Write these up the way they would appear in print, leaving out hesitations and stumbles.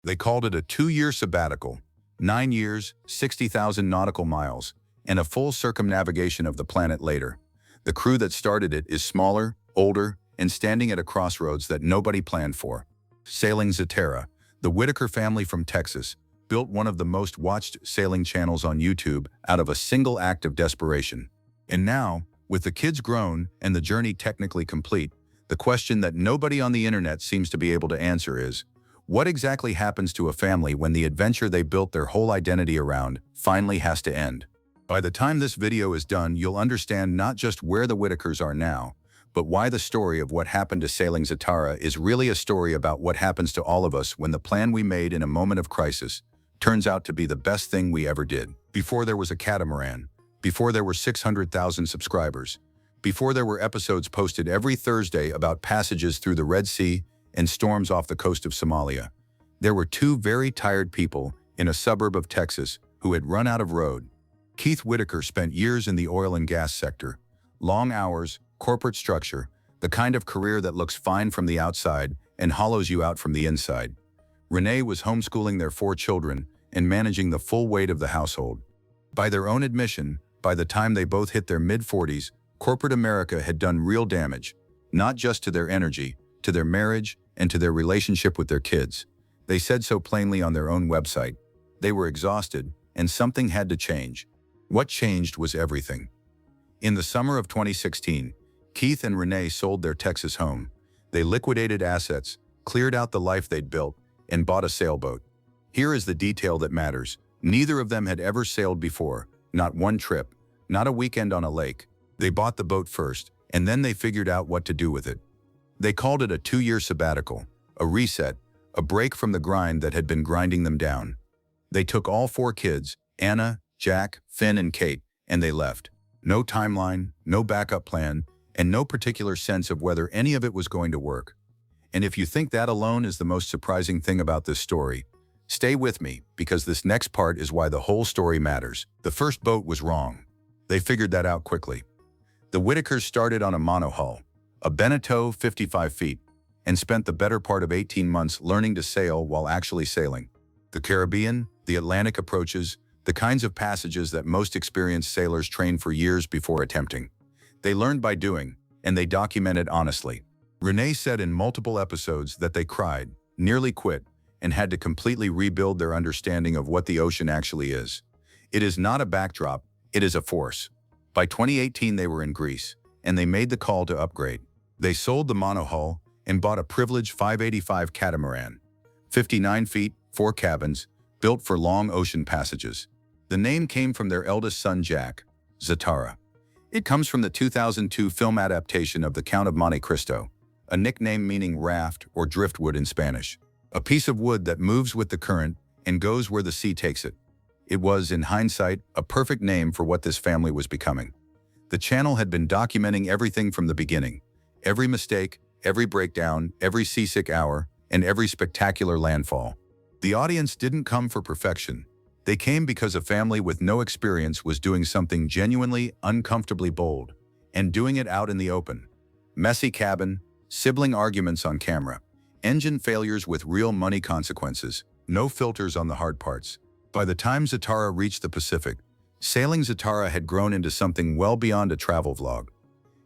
They called it a 2-year sabbatical, 9 years, 60,000 nautical miles, and a full circumnavigation of the planet later. The crew that started it is smaller, older, and standing at a crossroads that nobody planned for. Sailing Zatara, the Whitaker family from Texas, built one of the most watched sailing channels on YouTube out of a single act of desperation. And now, with the kids grown and the journey technically complete, the question that nobody on the internet seems to be able to answer is, what exactly happens to a family when the adventure they built their whole identity around finally has to end? By the time this video is done, you'll understand not just where the Whitakers are now, but why the story of what happened to Sailing Zatara is really a story about what happens to all of us when the plan we made in a moment of crisis turns out to be the best thing we ever did. Before there was a catamaran, before there were 600,000 subscribers, before there were episodes posted every Thursday about passages through the Red Sea and storms off the coast of Somalia, there were two very tired people in a suburb of Texas who had run out of road. Keith Whitaker spent years in the oil and gas sector. Long hours, corporate structure, the kind of career that looks fine from the outside and hollows you out from the inside. Renee was homeschooling their 4 children and managing the full weight of the household. By their own admission, by the time they both hit their mid-40s, corporate America had done real damage, not just to their energy, to their marriage, and to their relationship with their kids. They said so plainly on their own website. They were exhausted, and something had to change. What changed was everything. In the summer of 2016, Keith and Renee sold their Texas home. They liquidated assets, cleared out the life they'd built, and bought a sailboat. Here is the detail that matters. Neither of them had ever sailed before, not one trip, not a weekend on a lake. They bought the boat first, and then they figured out what to do with it. They called it a 2-year sabbatical, a reset, a break from the grind that had been grinding them down. They took all 4 kids, Anna, Jack, Finn, and Kate, and they left. No timeline, no backup plan, and no particular sense of whether any of it was going to work. And if you think that alone is the most surprising thing about this story, stay with me, because this next part is why the whole story matters. The first boat was wrong. They figured that out quickly. The Whitakers started on a monohull, a Beneteau 55 feet, and spent the better part of 18 months learning to sail while actually sailing. The Caribbean, the Atlantic approaches, the kinds of passages that most experienced sailors train for years before attempting. They learned by doing, and they documented honestly. Renee said in multiple episodes that they cried, nearly quit, and had to completely rebuild their understanding of what the ocean actually is. It is not a backdrop, it is a force. By 2018 they were in Greece, and they made the call to upgrade. They sold the monohull and bought a privileged 585 catamaran, 59 feet, 4 cabins, built for long ocean passages. The name came from their eldest son Jack, Zatara. It comes from the 2002 film adaptation of The Count of Monte Cristo, a nickname meaning raft or driftwood in Spanish. A piece of wood that moves with the current and goes where the sea takes it. It was, in hindsight, a perfect name for what this family was becoming. The channel had been documenting everything from the beginning. Every mistake, every breakdown, every seasick hour, and every spectacular landfall. The audience didn't come for perfection. They came because a family with no experience was doing something genuinely, uncomfortably bold, and doing it out in the open. Messy cabin, sibling arguments on camera, engine failures with real money consequences, no filters on the hard parts. By the time Zatara reached the Pacific, Sailing Zatara had grown into something well beyond a travel vlog.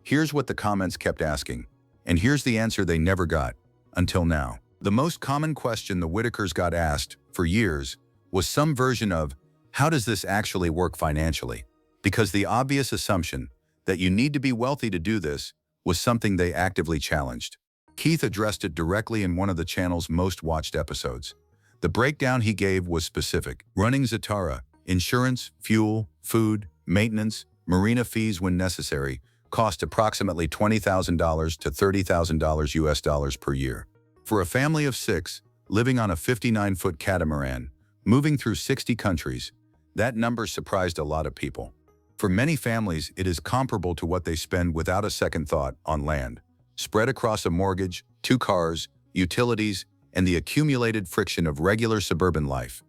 Here's what the comments kept asking, and here's the answer they never got, until now. The most common question the Whitakers got asked, for years, was some version of, how does this actually work financially? Because the obvious assumption that you need to be wealthy to do this was something they actively challenged. Keith addressed it directly in one of the channel's most watched episodes. The breakdown he gave was specific. Running Zatara, insurance, fuel, food, maintenance, marina fees when necessary, cost approximately $20,000 to $30,000 US per year. For a family of 6, living on a 59-foot catamaran, moving through 60 countries, that number surprised a lot of people. For many families, it is comparable to what they spend without a second thought on land, spread across a mortgage, 2 cars, utilities, and the accumulated friction of regular suburban life.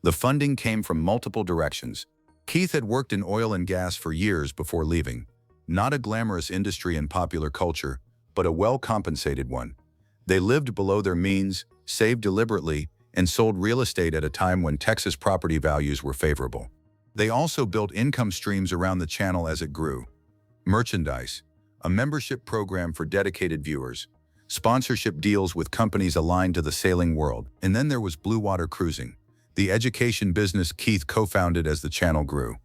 The funding came from multiple directions. Keith had worked in oil and gas for years before leaving. Not a glamorous industry in popular culture, but a well-compensated one. They lived below their means, saved deliberately, and sold real estate at a time when Texas property values were favorable. They also built income streams around the channel as it grew. Merchandise, a membership program for dedicated viewers, sponsorship deals with companies aligned to the sailing world, and then there was Blue Water Cruising, the education business Keith co-founded as the channel grew.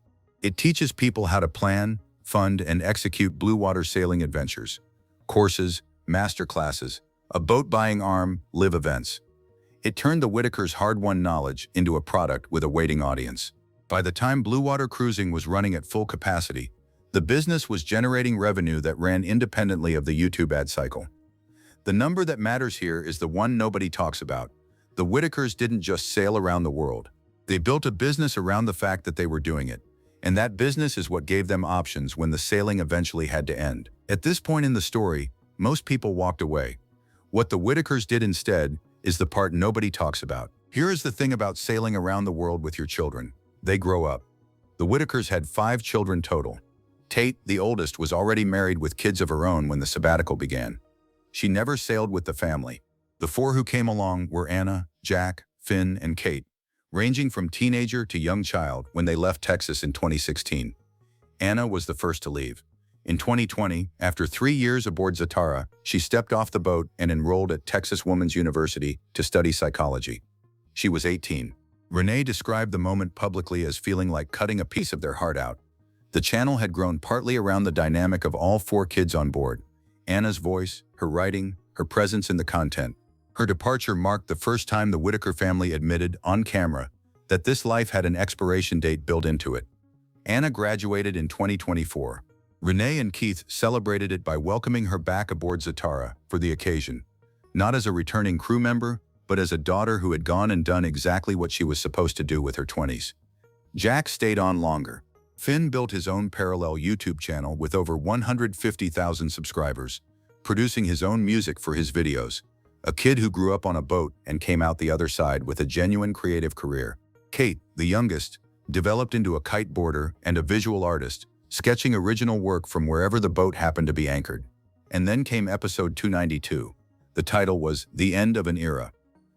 It teaches people how to plan, fund, and execute blue water sailing adventures, courses, master classes, a boat buying arm, live events. It turned the Whitakers' hard-won knowledge into a product with a waiting audience. By the time Blue Water Cruising was running at full capacity, the business was generating revenue that ran independently of the YouTube ad cycle. The number that matters here is the one nobody talks about. The Whitakers didn't just sail around the world. They built a business around the fact that they were doing it. And that business is what gave them options when the sailing eventually had to end. At this point in the story, most people walked away. What the Whitakers did instead is the part nobody talks about. Here is the thing about sailing around the world with your children. They grow up. The Whitakers had 5 children total. Tate, the oldest, was already married with kids of her own when the sabbatical began. She never sailed with the family. The 4 who came along were Anna, Jack, Finn, and Kate, ranging from teenager to young child when they left Texas in 2016. Anna was the first to leave. In 2020, after 3 years aboard Zatara, she stepped off the boat and enrolled at Texas Woman's University to study psychology. She was 18. Renee described the moment publicly as feeling like cutting a piece of their heart out. The channel had grown partly around the dynamic of all 4 kids on board. Anna's voice, her writing, her presence in the content. Her departure marked the first time the Whitaker family admitted, on camera, that this life had an expiration date built into it. Anna graduated in 2024. Renee and Keith celebrated it by welcoming her back aboard Zatara for the occasion, not as a returning crew member, but as a daughter who had gone and done exactly what she was supposed to do with her 20s. Jack stayed on longer. Finn built his own parallel YouTube channel with over 150,000 subscribers, producing his own music for his videos. A kid who grew up on a boat and came out the other side with a genuine creative career. Kate, the youngest, developed into a kiteboarder and a visual artist, sketching original work from wherever the boat happened to be anchored. And then came episode 292. The title was The End of an Era.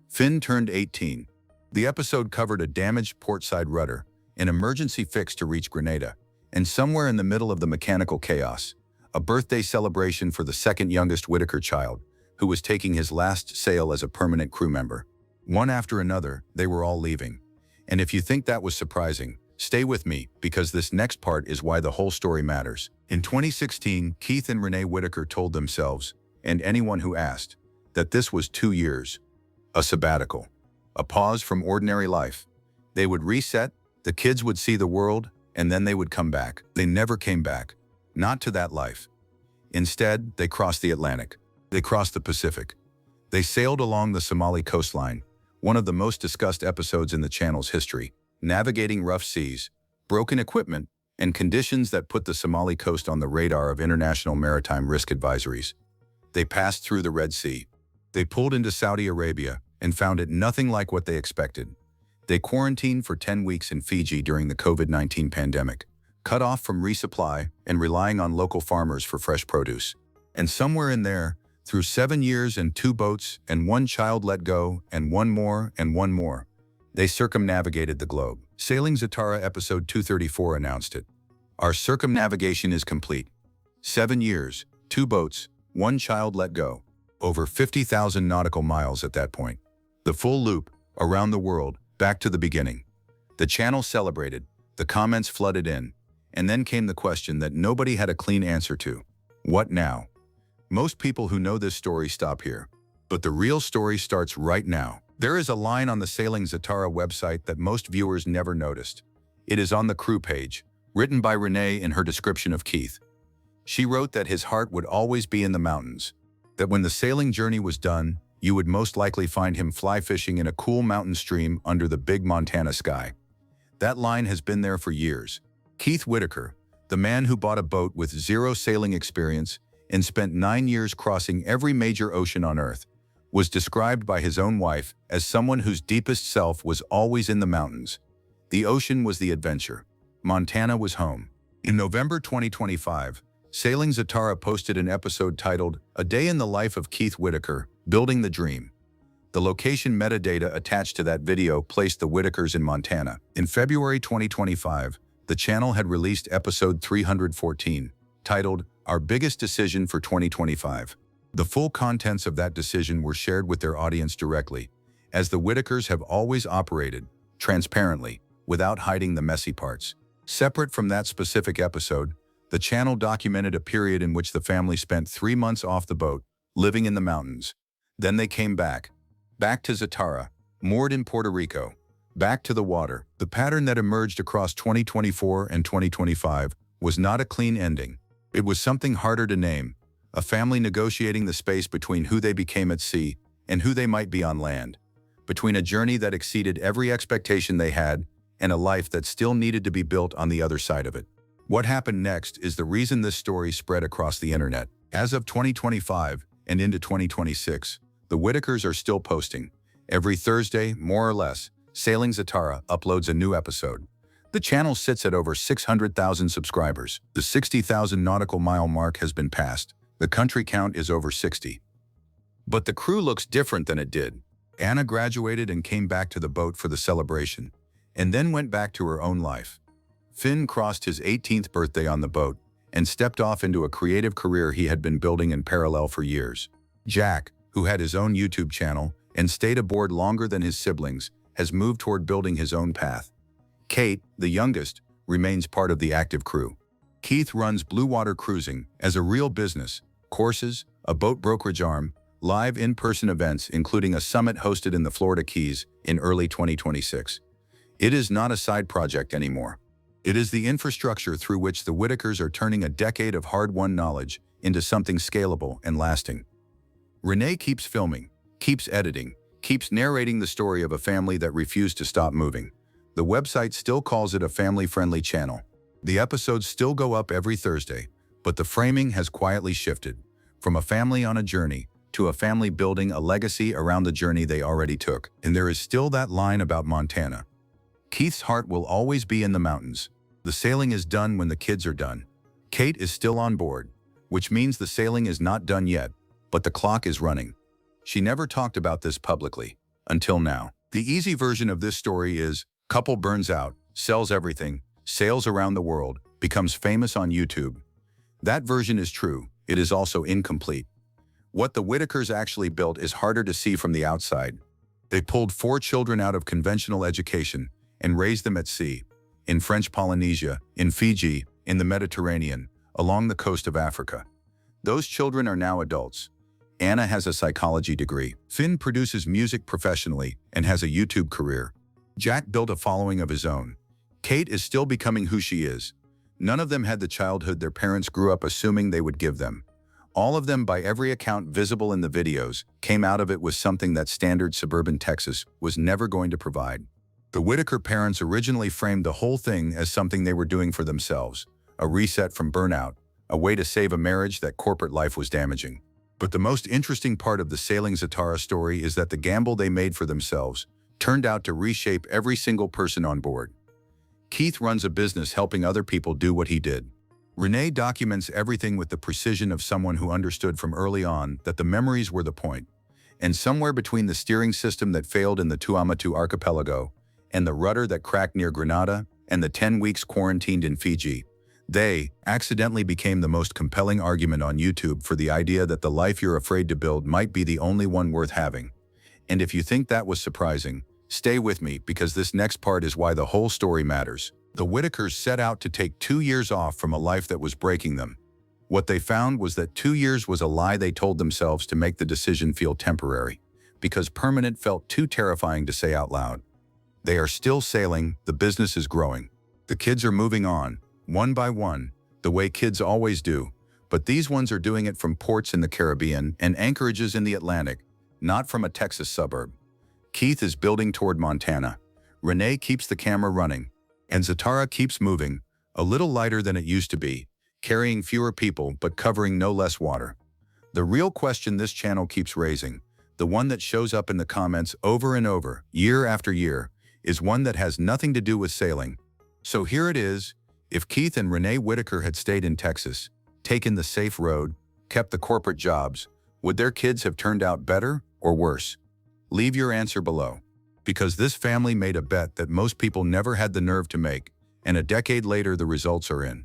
Finn turned 18. The episode covered a damaged portside rudder, an emergency fix to reach Grenada, and somewhere in the middle of the mechanical chaos, a birthday celebration for the second youngest Whitaker child, who was taking his last sail as a permanent crew member. One after another, they were all leaving. And if you think that was surprising, stay with me, because this next part is why the whole story matters. In 2016, Keith and Renee Whitaker told themselves, and anyone who asked, that this was 2 years. A sabbatical. A pause from ordinary life. They would reset, the kids would see the world, and then they would come back. They never came back. Not to that life. Instead, they crossed the Atlantic. They crossed the Pacific. They sailed along the Somali coastline, one of the most discussed episodes in the channel's history, navigating rough seas, broken equipment, and conditions that put the Somali coast on the radar of international maritime risk advisories. They passed through the Red Sea. They pulled into Saudi Arabia and found it nothing like what they expected. They quarantined for 10 weeks in Fiji during the COVID-19 pandemic, cut off from resupply and relying on local farmers for fresh produce. And somewhere in there, through 7 years and 2 boats and 1 child let go and 1 more and 1 more, they circumnavigated the globe. Sailing Zatara episode 234 announced it. Our circumnavigation is complete. 7 years, 2 boats, 1 child let go. Over 50,000 nautical miles at that point. The full loop, around the world, back to the beginning. The channel celebrated, the comments flooded in, and then came the question that nobody had a clean answer to. What now? Most people who know this story stop here. But the real story starts right now. There is a line on the Sailing Zatara website that most viewers never noticed. It is on the crew page, written by Renee in her description of Keith. She wrote that his heart would always be in the mountains, that when the sailing journey was done, you would most likely find him fly fishing in a cool mountain stream under the big Montana sky. That line has been there for years. Keith Whitaker, the man who bought a boat with 0 sailing experience and spent 9 years crossing every major ocean on Earth, was described by his own wife as someone whose deepest self was always in the mountains. The ocean was the adventure. Montana was home. In November 2025, Sailing Zatara posted an episode titled, A Day in the Life of Keith Whitaker, Building the Dream. The location metadata attached to that video placed the Whitakers in Montana. In February 2025, the channel had released episode 314, titled Our Biggest Decision for 2025. The full contents of that decision were shared with their audience directly, as the Whitakers have always operated, transparently, without hiding the messy parts. Separate from that specific episode, the channel documented a period in which the family spent 3 months off the boat, living in the mountains. Then they came back to Zatara, moored in Puerto Rico, back to the water. The pattern that emerged across 2024 and 2025 was not a clean ending. It was something harder to name, a family negotiating the space between who they became at sea and who they might be on land, between a journey that exceeded every expectation they had and a life that still needed to be built on the other side of it. What happened next is the reason this story spread across the internet. As of 2025 and into 2026, the Whitakers are still posting. Every Thursday, more or less, Sailing Zatara uploads a new episode. The channel sits at over 600,000 subscribers. The 60,000 nautical mile mark has been passed. The country count is over 60. But the crew looks different than it did. Anna graduated and came back to the boat for the celebration, and then went back to her own life. Finn crossed his 18th birthday on the boat and stepped off into a creative career he had been building in parallel for years. Jack, who had his own YouTube channel and stayed aboard longer than his siblings, has moved toward building his own path. Kate, the youngest, remains part of the active crew. Keith runs Blue Water Cruising as a real business, courses, a boat brokerage arm, live in-person events including a summit hosted in the Florida Keys in early 2026. It is not a side project anymore. It is the infrastructure through which the Whitakers are turning a decade of hard-won knowledge into something scalable and lasting. Renee keeps filming, keeps editing, keeps narrating the story of a family that refused to stop moving. The website still calls it a family-friendly channel. The episodes still go up every Thursday, but the framing has quietly shifted from a family on a journey to a family building a legacy around the journey they already took. And there is still that line about Montana. Keith's heart will always be in the mountains. The sailing is done when the kids are done. Kate is still on board, which means the sailing is not done yet, but the clock is running. She never talked about this publicly, until now. The easy version of this story is, couple burns out, sells everything, sails around the world, becomes famous on YouTube. That version is true. It is also incomplete. What the Whitakers actually built is harder to see from the outside. They pulled 4 children out of conventional education and raised them at sea, in French Polynesia, in Fiji, in the Mediterranean, along the coast of Africa. Those children are now adults. Anna has a psychology degree. Finn produces music professionally and has a YouTube career. Jack built a following of his own. Kate is still becoming who she is. None of them had the childhood their parents grew up assuming they would give them. All of them, by every account visible in the videos, came out of it with something that standard suburban Texas was never going to provide. The Whitaker parents originally framed the whole thing as something they were doing for themselves, a reset from burnout, a way to save a marriage that corporate life was damaging. But the most interesting part of the Sailing Zatara story is that the gamble they made for themselves turned out to reshape every single person on board. Keith runs a business helping other people do what he did. Renee documents everything with the precision of someone who understood from early on that the memories were the point. And somewhere between the steering system that failed in the Tuamotu archipelago and the rudder that cracked near Grenada and the 10 weeks quarantined in Fiji, they accidentally became the most compelling argument on YouTube for the idea that the life you're afraid to build might be the only one worth having. And if you think that was surprising, stay with me because this next part is why the whole story matters. The Whitakers set out to take 2 years off from a life that was breaking them. What they found was that 2 years was a lie they told themselves to make the decision feel temporary, because permanent felt too terrifying to say out loud. They are still sailing, the business is growing. The kids are moving on, one by one, the way kids always do, but these ones are doing it from ports in the Caribbean and anchorages in the Atlantic, not from a Texas suburb. Keith is building toward Montana. Renee keeps the camera running, and Zatara keeps moving, a little lighter than it used to be, carrying fewer people but covering no less water. The real question this channel keeps raising, the one that shows up in the comments over and over, year after year, is one that has nothing to do with sailing. So here it is. If Keith and Renee Whitaker had stayed in Texas, taken the safe road, kept the corporate jobs, would their kids have turned out better or worse? Leave your answer below. Because this family made a bet that most people never had the nerve to make, and a decade later the results are in.